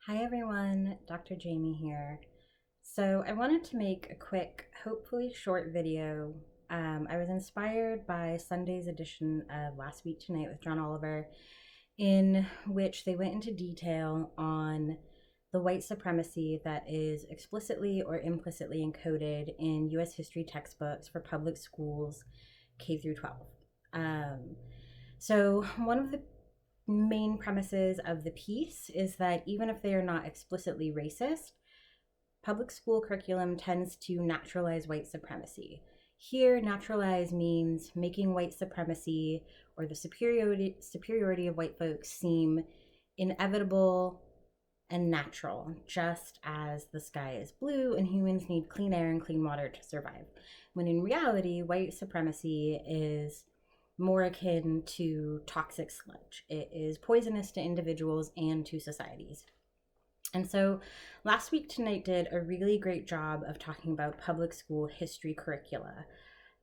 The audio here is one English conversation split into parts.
Hi everyone, Dr. Jamie here. So I wanted to make a quick, hopefully short video. I was inspired by Sunday's edition of Last Week Tonight with John Oliver, in which they went into detail on the white supremacy that is explicitly or implicitly encoded in US history textbooks for public schools K through 12. So one of the main premises of the piece is that even if they are not explicitly racist, public school curriculum tends to naturalize white supremacy. Here, naturalize means making white supremacy or the superiority of white folks seem inevitable and natural, just as the sky is blue and humans need clean air and clean water to survive. When in reality, white supremacy is more akin to toxic sludge. It is poisonous to individuals and to societies. And so Last Week Tonight did a really great job of talking about public school history curricula.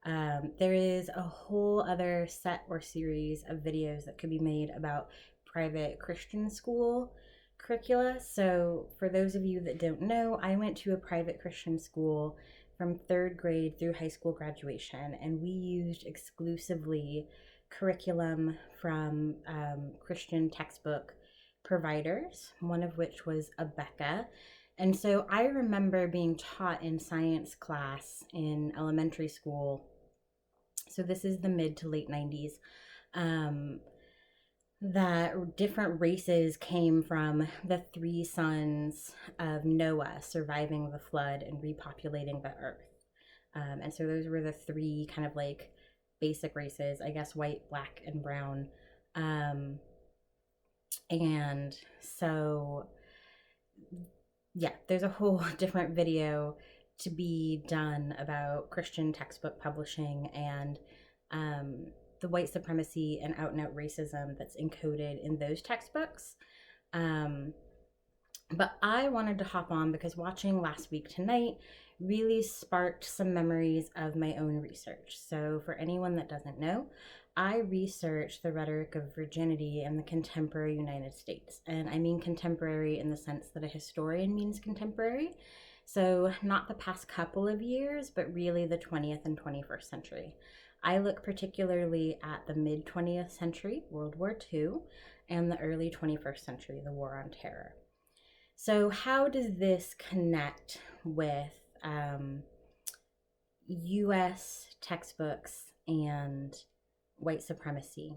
There is a whole other set or series of videos that could be made about private Christian school curricula. So for those of you that don't know, I went to a private Christian school from third grade through high school graduation, and we used exclusively curriculum from Christian textbook providers, one of which was Abeka. And so I remember being taught in science class in elementary school. So this is the mid to late 90s. That different races came from the three sons of Noah surviving the flood and repopulating the earth. And so those were the three kind of like basic races, I guess, white, black, and brown. And so, yeah, there's a whole different video to be done about Christian textbook publishing and the white supremacy and out and out racism that's encoded in those textbooks. But I wanted to hop on because watching Last Week Tonight really sparked some memories of my own research. So for anyone that doesn't know, I researched the rhetoric of virginity in the contemporary United States. And I mean contemporary in the sense that a historian means contemporary. So not the past couple of years, but really the 20th and 21st century. I look particularly at the mid 20th century, World War II, and the early 21st century, the War on Terror. So how does this connect with US textbooks and white supremacy?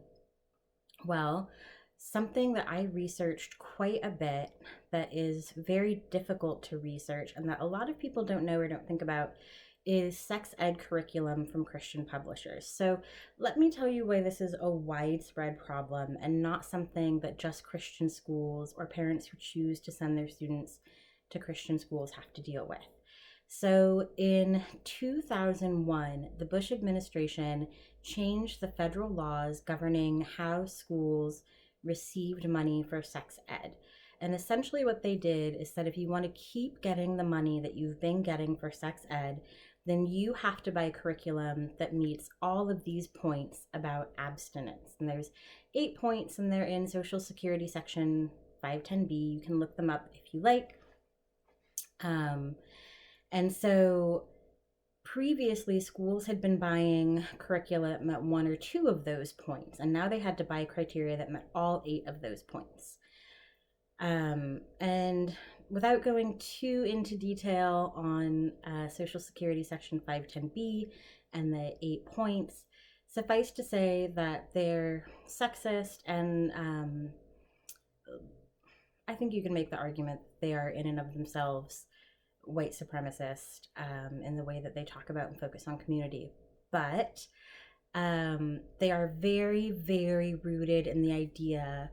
Well, something that I researched quite a bit that is very difficult to research and that a lot of people don't know or don't think about is sex ed curriculum from Christian publishers. So let me tell you why this is a widespread problem and not something that just Christian schools or parents who choose to send their students to Christian schools have to deal with. So in 2001, the Bush administration changed the federal laws governing how schools received money for sex ed. And essentially what they did is that if you want to keep getting the money that you've been getting for sex ed, then you have to buy curriculum that meets all of these points about abstinence. And there's 8 points, and they're in Social Security section 510B. You can look them up if you like. And so previously, schools had been buying curricula that met 1 or 2 of those points, and now they had to buy criteria that met all 8 of those points. And without going too into detail on Social Security Section 510B and the 8 points, suffice to say that they're sexist, and I think you can make the argument that they are in and of themselves white supremacist in the way that they talk about and focus on community. But they are very, very rooted in the idea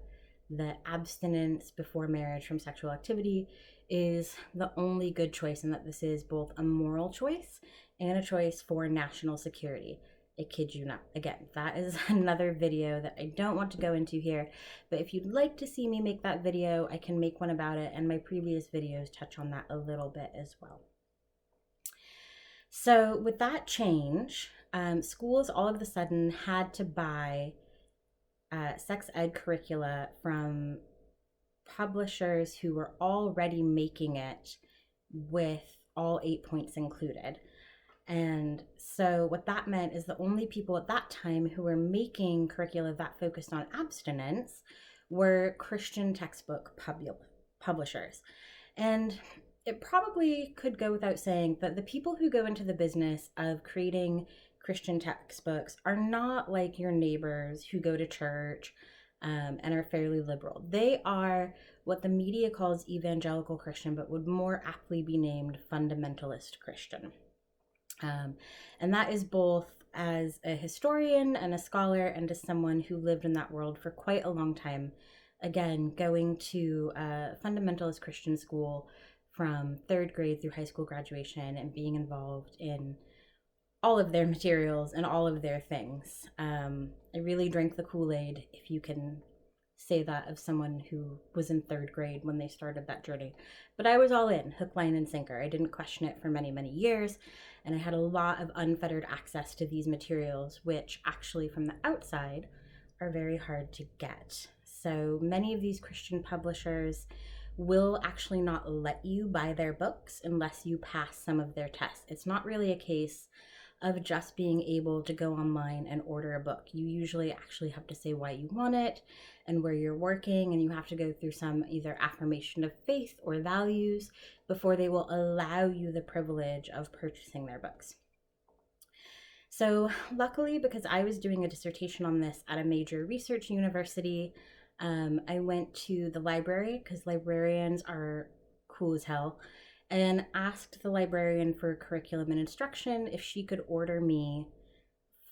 that abstinence before marriage from sexual activity is the only good choice, and that this is both a moral choice and a choice for national security. I kid you not. Again, that is another video that I don't want to go into here, but if you'd like to see me make that video, I can make one about it, and my previous videos touch on that a little bit as well. So with that change, schools all of a sudden had to buy sex ed curricula from publishers who were already making it with all 8 points included. And so what that meant is the only people at that time who were making curricula that focused on abstinence were Christian textbook publishers. And it probably could go without saying that the people who go into the business of creating Christian textbooks are not like your neighbors who go to church and are fairly liberal. They are what the media calls evangelical Christian, but would more aptly be named fundamentalist Christian. And that is both as a historian and a scholar and as someone who lived in that world for quite a long time. Again, going to a fundamentalist Christian school from 3rd grade through high school graduation and being involved in all of their materials and all of their things. I really drank the Kool-Aid, if you can say that of someone who was in 3rd grade when they started that journey. But I was all in, hook, line, and sinker. I didn't question it for many, many years. And I had a lot of unfettered access to these materials, which actually from the outside are very hard to get. So many of these Christian publishers will actually not let you buy their books unless you pass some of their tests. It's not really a case of just being able to go online and order a book. You usually actually have to say why you want it and where you're working, and you have to go through some either affirmation of faith or values before they will allow you the privilege of purchasing their books. So luckily, because I was doing a dissertation on this at a major research university, I went to the library, because librarians are cool as hell, and asked the librarian for curriculum and instruction if she could order me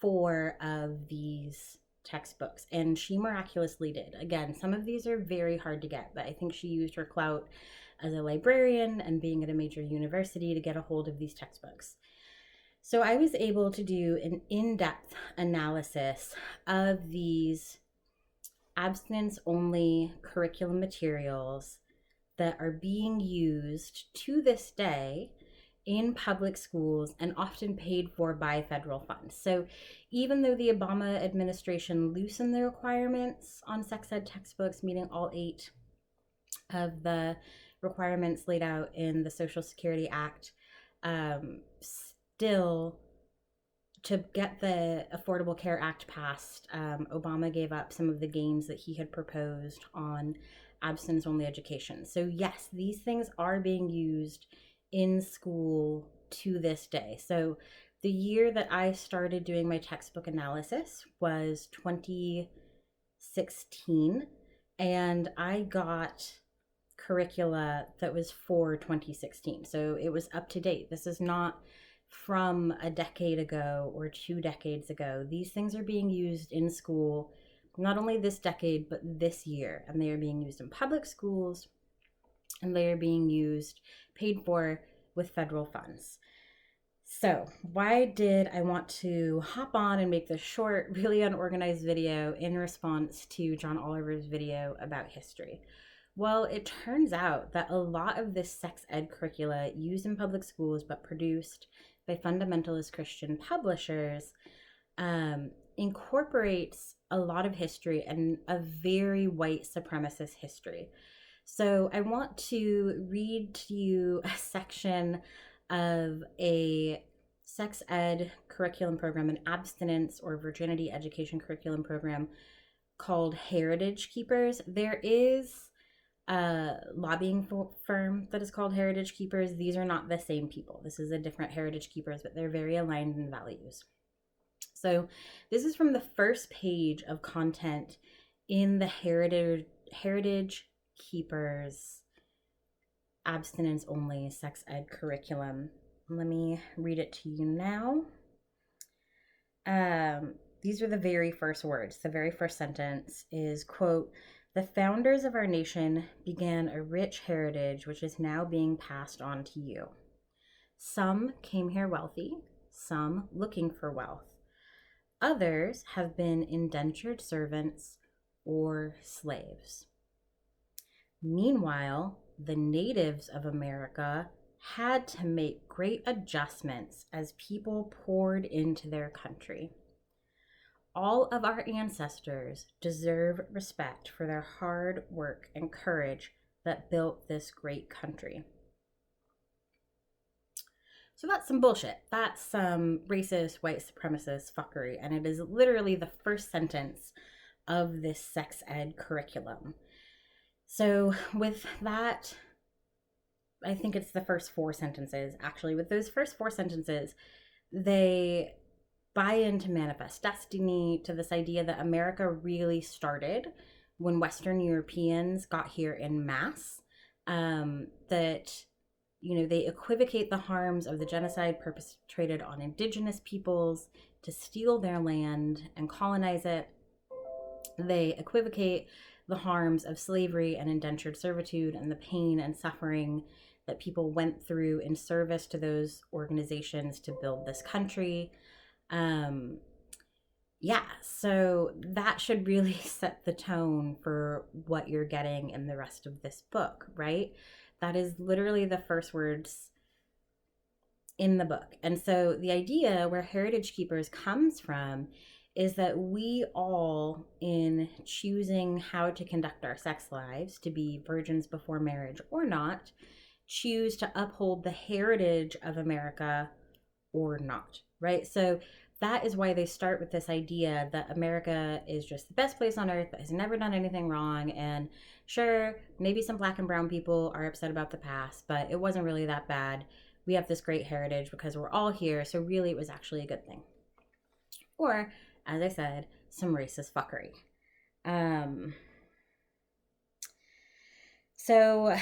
4 of these textbooks. And she miraculously did. Again, some of these are very hard to get, but I think she used her clout as a librarian and being at a major university to get a hold of these textbooks. So I was able to do an in-depth analysis of these abstinence-only curriculum materials that are being used to this day in public schools and often paid for by federal funds. So even though the Obama administration loosened the requirements on sex ed textbooks, meeting all 8 of the requirements laid out in the Social Security Act, still, to get the Affordable Care Act passed, Obama gave up some of the gains that he had proposed on abstinence-only education. So yes, these things are being used in school to this day. So the year that I started doing my textbook analysis was 2016, and I got curricula that was for 2016. So it was up to date. This is not from a decade ago or 2 decades ago. These things are being used in school not only this decade, but this year. And they are being used in public schools, and they are being used, paid for with federal funds. So why did I want to hop on and make this short, really unorganized video in response to John Oliver's video about history? Well, it turns out that a lot of this sex ed curricula used in public schools but produced by fundamentalist Christian publishers incorporates a lot of history and a very white supremacist history. So I want to read to you a section of a sex ed curriculum program, an abstinence or virginity education curriculum program called Heritage Keepers. There is a lobbying firm that is called Heritage Keepers. These are not the same people. This is a different Heritage Keepers, but they're very aligned in values. So this is from the first page of content in the Heritage Keepers abstinence only sex ed curriculum. Let me read it to you now. These are the very first words. The very first sentence is, quote, "The founders of our nation began a rich heritage which is now being passed on to you. Some came here wealthy, some looking for wealth. Others have been indentured servants or slaves. Meanwhile, the natives of America had to make great adjustments as people poured into their country. All of our ancestors deserve respect for their hard work and courage that built this great country. So that's some bullshit. That's some racist, white supremacist fuckery. And it is literally the first sentence of this sex ed curriculum. So with that, I think it's the first 4 sentences. Actually, with those first 4 sentences, they buy into manifest destiny, to this idea that America really started when Western Europeans got here in mass. That, you know, they equivocate the harms of the genocide perpetrated on indigenous peoples to steal their land and colonize it. They equivocate the harms of slavery and indentured servitude and the pain and suffering that people went through in service to those organizations to build this country. So that should really set the tone for what you're getting in the rest of this book, right? That is literally the first words in the book. And so the idea where Heritage Keepers comes from is that we all, in choosing how to conduct our sex lives, to be virgins before marriage or not, choose to uphold the heritage of America or not, right? So that is why they start with this idea that America is just the best place on earth, that has never done anything wrong. And sure, maybe some black and brown people are upset about the past, but it wasn't really that bad. We have this great heritage because we're all here. So really, it was actually a good thing. Or, as I said, some racist fuckery. So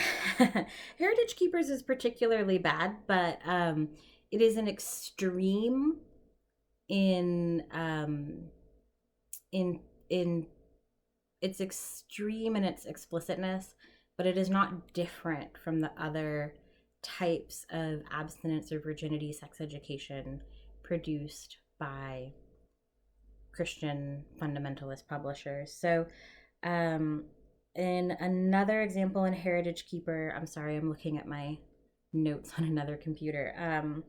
Heritage Keepers is particularly bad, but it is an extreme in its extreme in its explicitness, but it is not different from the other types of abstinence or virginity sex education produced by Christian fundamentalist publishers. So in another example in Heritage Keeper, I'm sorry, I'm looking at my notes on another computer.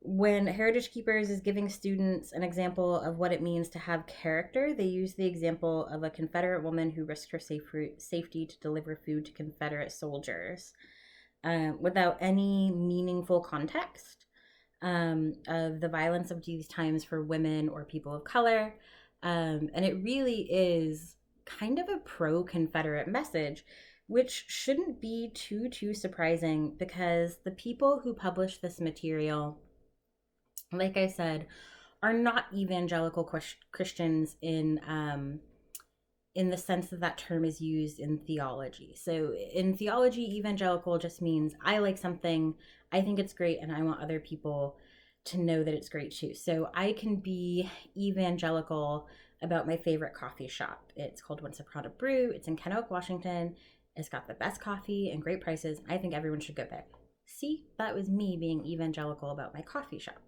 When Heritage Keepers is giving students an example of what it means to have character, they use the example of a Confederate woman who risked her safety to deliver food to Confederate soldiers without any meaningful context of the violence of these times for women or people of color. And it really is kind of a pro-Confederate message, which shouldn't be too surprising because the people who publish this material, like I said, are not evangelical Christians in the sense that that term is used in theology. So in theology, evangelical just means I like something, I think it's great, and I want other people to know that it's great too. So I can be evangelical about my favorite coffee shop. It's called Once Upon a Brew. It's in Kennewick, Washington. It's got the best coffee and great prices. I think everyone should go there. See, that was me being evangelical about my coffee shop.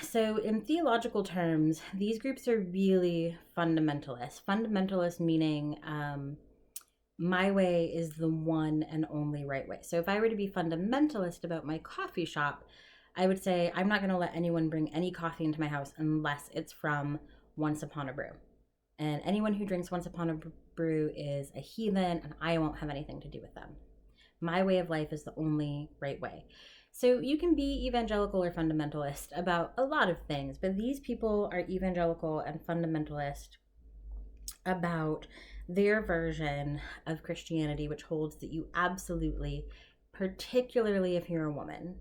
So in theological terms, these groups are really fundamentalist. Fundamentalist meaning my way is the one and only right way. So if I were to be fundamentalist about my coffee shop, I would say I'm not going to let anyone bring any coffee into my house unless it's from Once Upon a Brew. And anyone who drinks Once Upon a Brew is a heathen, and I won't have anything to do with them. My way of life is the only right way. So you can be evangelical or fundamentalist about a lot of things, but these people are evangelical and fundamentalist about their version of Christianity, which holds that you absolutely, particularly if you're a woman,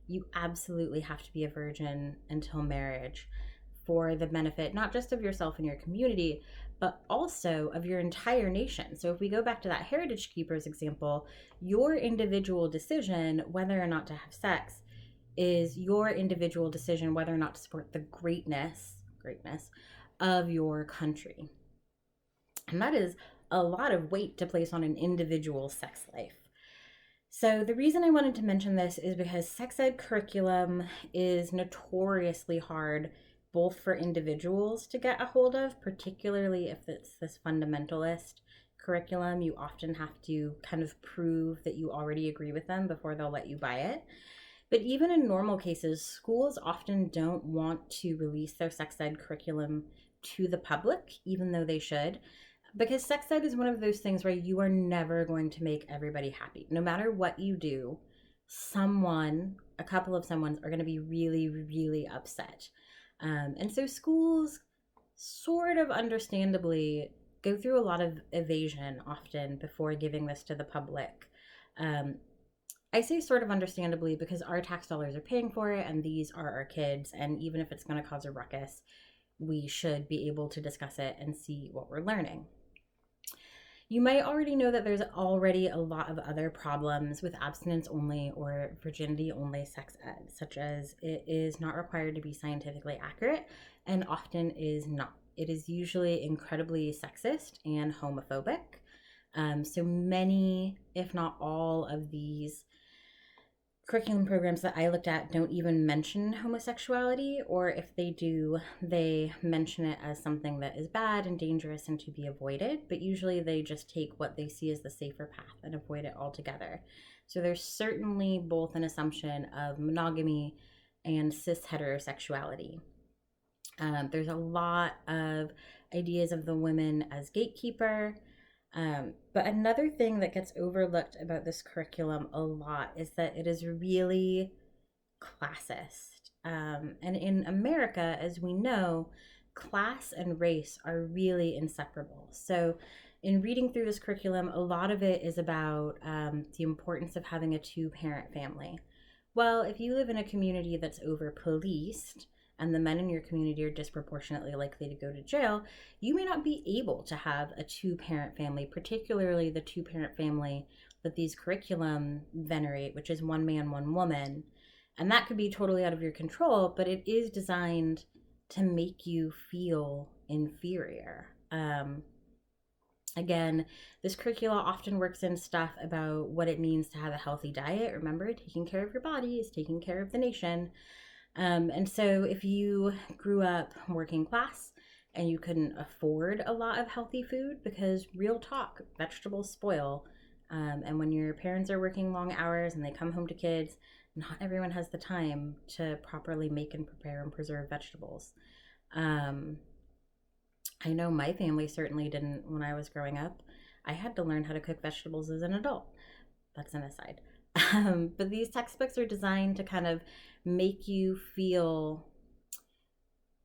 you absolutely have to be a virgin until marriage for the benefit not just of yourself and your community, but also of your entire nation. So if we go back to that Heritage Keepers example, your individual decision whether or not to have sex is your individual decision whether or not to support the greatness of your country. And that is a lot of weight to place on an individual sex life. So the reason I wanted to mention this is because sex ed curriculum is notoriously hard both for individuals to get a hold of, particularly if it's this fundamentalist curriculum. You often have to kind of prove that you already agree with them before they'll let you buy it. But even in normal cases, schools often don't want to release their sex ed curriculum to the public, even though they should, Because sex ed is one of those things where you are never going to make everybody happy. No matter what you do, a couple of someone's are going to be really, really upset. And so schools sort of understandably go through a lot of evasion often before giving this to the public. Um, I say sort of understandably because our tax dollars are paying for it and these are our kids. And even if it's going to cause a ruckus, we should be able to discuss it and see what we're learning. You might already know that there's already a lot of other problems with abstinence only or virginity only sex ed, such as it is not required to be scientifically accurate and often is not. It is usually incredibly sexist and homophobic. So many, if not all, of these curriculum programs that I looked at don't even mention homosexuality, or if they do, they mention it as something that is bad and dangerous and to be avoided, but usually they just take what they see as the safer path and avoid it altogether. So there's certainly both an assumption of monogamy and cis heterosexuality. There's a lot of ideas of the women as gatekeeper. But another thing that gets overlooked about this curriculum a lot is that it is really classist. And in America, as we know, class and race are really inseparable. So, in reading through this curriculum, a lot of it is about the importance of having a two-parent family. Well, if you live in a community that's over-policed, and the men in your community are disproportionately likely to go to jail, you may not be able to have a two-parent family, particularly the two-parent family that these curriculum venerate, which is one man, one woman. And that could be totally out of your control, but it is designed to make you feel inferior. Again, this curricula often works in stuff about what it means to have a healthy diet. Remember, taking care of your body is taking care of the nation. And so if you grew up working class and you couldn't afford a lot of healthy food, because real talk, vegetables spoil. And when your parents are working long hours and they come home to kids, not everyone has the time to properly make and prepare and preserve vegetables. I know my family certainly didn't when I was growing up. I had to learn how to cook vegetables as an adult. That's an aside. But these textbooks are designed to kind of make you feel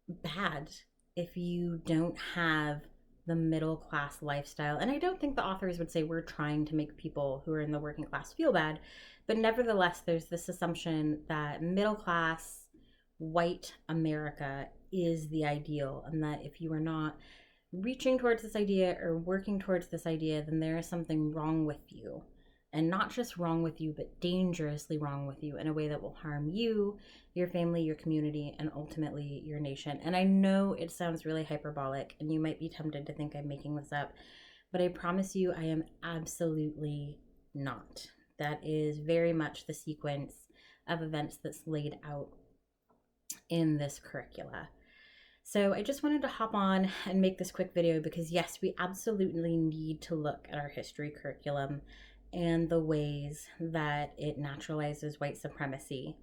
bad if you don't have the middle class lifestyle. And I don't think the authors would say we're trying to make people who are in the working class feel bad, but nevertheless, there's this assumption that middle class white America is the ideal, and that if you are not reaching towards this idea or working towards this idea, then there is something wrong with you. And not just wrong with you, but dangerously wrong with you in a way that will harm you, your family, your community, and ultimately your nation. And I know it sounds really hyperbolic, and you might be tempted to think I'm making this up, but I promise you I am absolutely not. That is very much the sequence of events that's laid out in this curricula. So I just wanted to hop on and make this quick video because yes, we absolutely need to look at our history curriculum and the ways that it naturalizes white supremacy.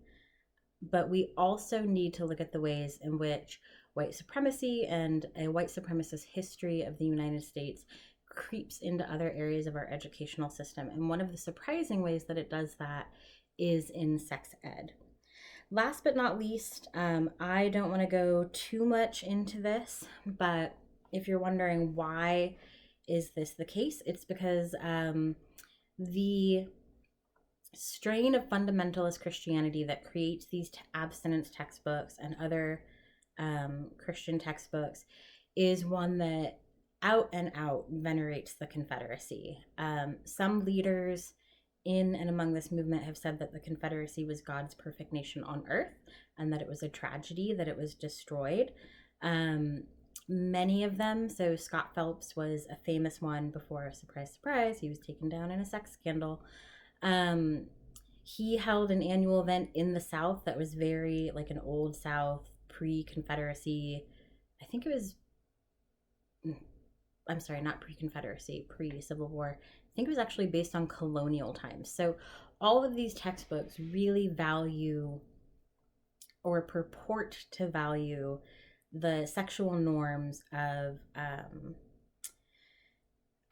But we also need to look at the ways in which white supremacy and a white supremacist history of the United States creeps into other areas of our educational system. And one of the surprising ways that it does that is in sex ed. Last but not least, I don't want to go too much into this, but if you're wondering why is this the case, it's because the strain of fundamentalist Christianity that creates these abstinence textbooks and other Christian textbooks is one that out and out venerates the Confederacy. Some leaders in and among this movement have said that the Confederacy was God's perfect nation on earth and that it was a tragedy that it was destroyed. Many of them, so Scott Phelps was a famous one before, surprise, surprise, he was taken down in a sex scandal. He held an annual event in the South that was very like an old South, pre-Confederacy. I think it was, I'm sorry, not pre-Confederacy, pre-Civil War. I think it was actually based on colonial times. So all of these textbooks really value or purport to value the sexual norms of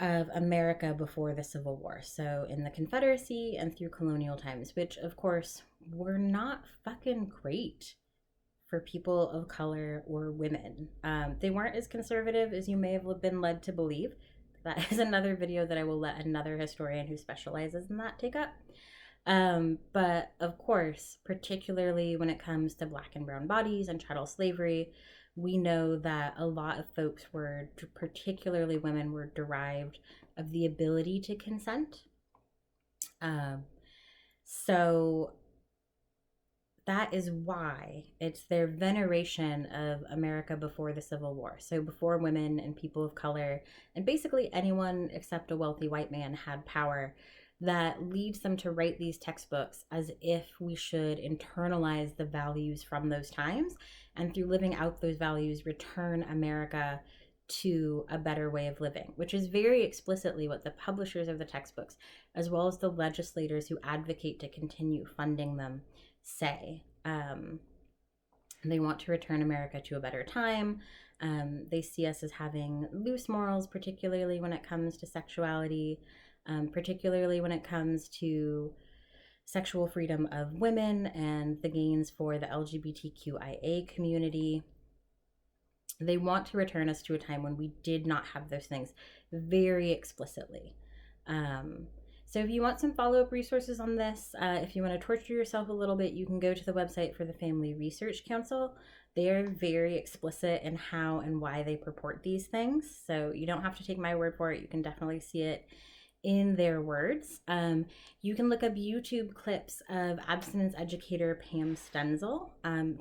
of America before the Civil War. So in the Confederacy and through colonial times, which of course were not fucking great for people of color or women. They weren't as conservative as you may have been led to believe. That is another video that I will let another historian who specializes in that take up. But of course, particularly when it comes to Black and brown bodies and chattel slavery, we know that a lot of folks were, particularly women, were derived of the ability to consent. So that is why it's their veneration of America before the Civil War. So before women and people of color, and basically anyone except a wealthy white man had power, that leads them to write these textbooks as if we should internalize the values from those times, and through living out those values, return America to a better way of living, which is very explicitly what the publishers of the textbooks, as well as the legislators who advocate to continue funding them, say. They want to return America to a better time. They see us as having loose morals, particularly when it comes to sexuality, particularly when it comes to sexual freedom of women and the gains for the LGBTQIA community. They want to return us to a time when we did not have those things very explicitly. So if you want some follow-up resources on this, if you want to torture yourself a little bit, you can go to the website for the Family Research Council. They are very explicit in how and why they purport these things. So you don't have to take my word for it. You can definitely see it in their words. You can look up YouTube clips of abstinence educator Pam Stenzel.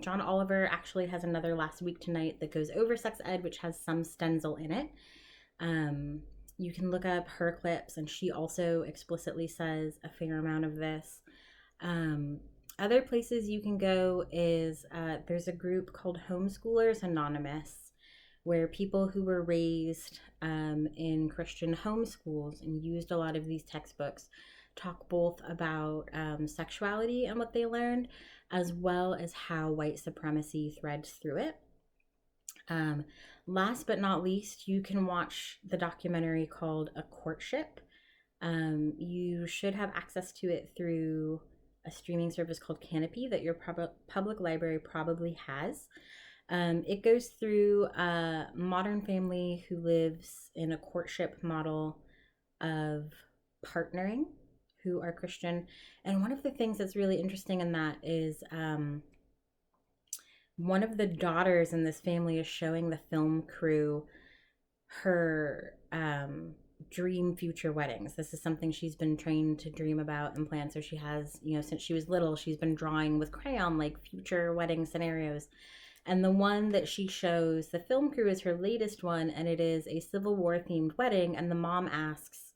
John Oliver actually has another Last Week Tonight that goes over sex ed, which has some Stenzel in it. You can look up her clips, and she also explicitly says a fair amount of this. Other places you can go is there's a group called Homeschoolers Anonymous, where people who were raised in Christian homeschools and used a lot of these textbooks talk both about sexuality and what they learned, as well as how white supremacy threads through it. Last but not least, you can watch the documentary called A Courtship. You should have access to it through a streaming service called Canopy that your public library probably has. It goes through a modern family who lives in a courtship model of partnering, who are Christian. And one of the things that's really interesting in that is one of the daughters in this family is showing the film crew her dream future weddings. This is something she's been trained to dream about and plan. So she has, since she was little, she's been drawing with crayon like future wedding scenarios. And the one that she shows the film crew is her latest one, and it is a Civil War themed wedding. And the mom asks,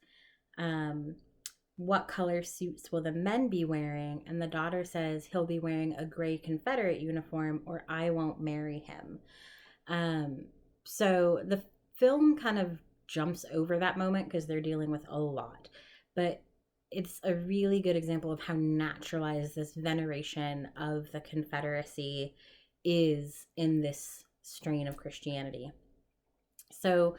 what color suits will the men be wearing? And the daughter says he'll be wearing a gray Confederate uniform, or I won't marry him. So the film kind of jumps over that moment because they're dealing with a lot. But it's a really good example of how naturalized this veneration of the Confederacy is in this strain of Christianity. So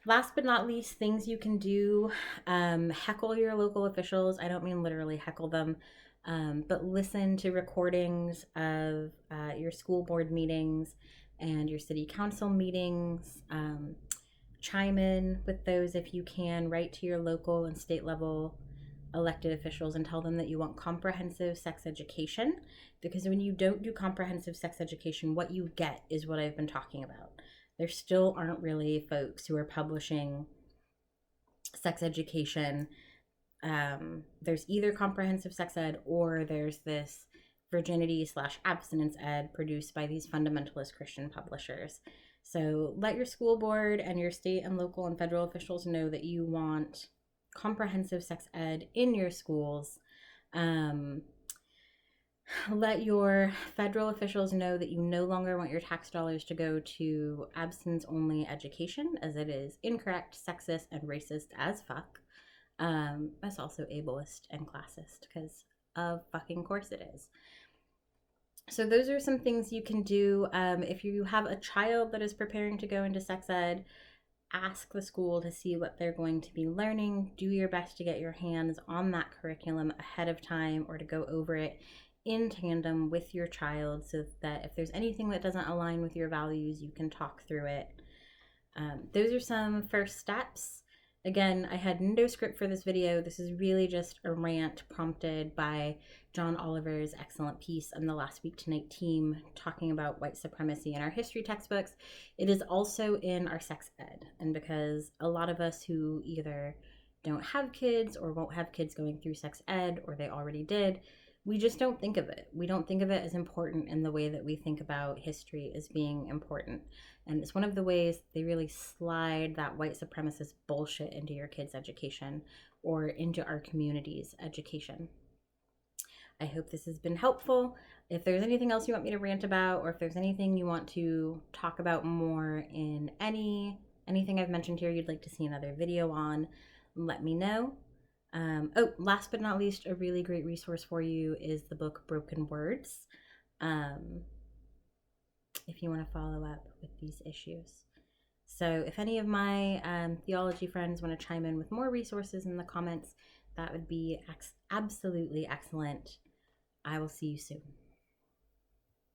last but not least, things you can do, heckle your local officials. I don't mean literally heckle them, but listen to recordings of your school board meetings and your city council meetings. Chime in with those if you can. Write to your local and state level elected officials and tell them that you want comprehensive sex education, because when you don't do comprehensive sex education, what you get is what I've been talking about. There still aren't really folks who are publishing sex education. There's either comprehensive sex ed or there's this virginity/abstinence ed produced by these fundamentalist Christian publishers. So let your school board and your state and local and federal officials know that you want comprehensive sex ed in your schools. Let your federal officials know that you no longer want your tax dollars to go to abstinence-only education, as it is incorrect, sexist, and racist as fuck. It's also ableist and classist, because of fucking course it is. So those are some things you can do. If you have a child that is preparing to go into sex ed, ask the school to see what they're going to be learning. Do your best to get your hands on that curriculum ahead of time or to go over it in tandem with your child so that if there's anything that doesn't align with your values, you can talk through it. Those are some first steps. Again, I had no script for this video. This is really just a rant prompted by John Oliver's excellent piece on the Last Week Tonight team talking about white supremacy in our history textbooks. It is also in our sex ed, and because a lot of us who either don't have kids or won't have kids going through sex ed, or they already did, we just don't think of it. We don't think of it as important in the way that we think about history as being important. And it's one of the ways they really slide that white supremacist bullshit into your kids' education or into our community's education. I hope this has been helpful. If there's anything else you want me to rant about, or if there's anything you want to talk about more in anything I've mentioned here you'd like to see another video on, let me know. Last but not least, a really great resource for you is the book Broken Words, if you want to follow up with these issues. So if any of my theology friends want to chime in with more resources in the comments, that would be absolutely excellent. I will see you soon.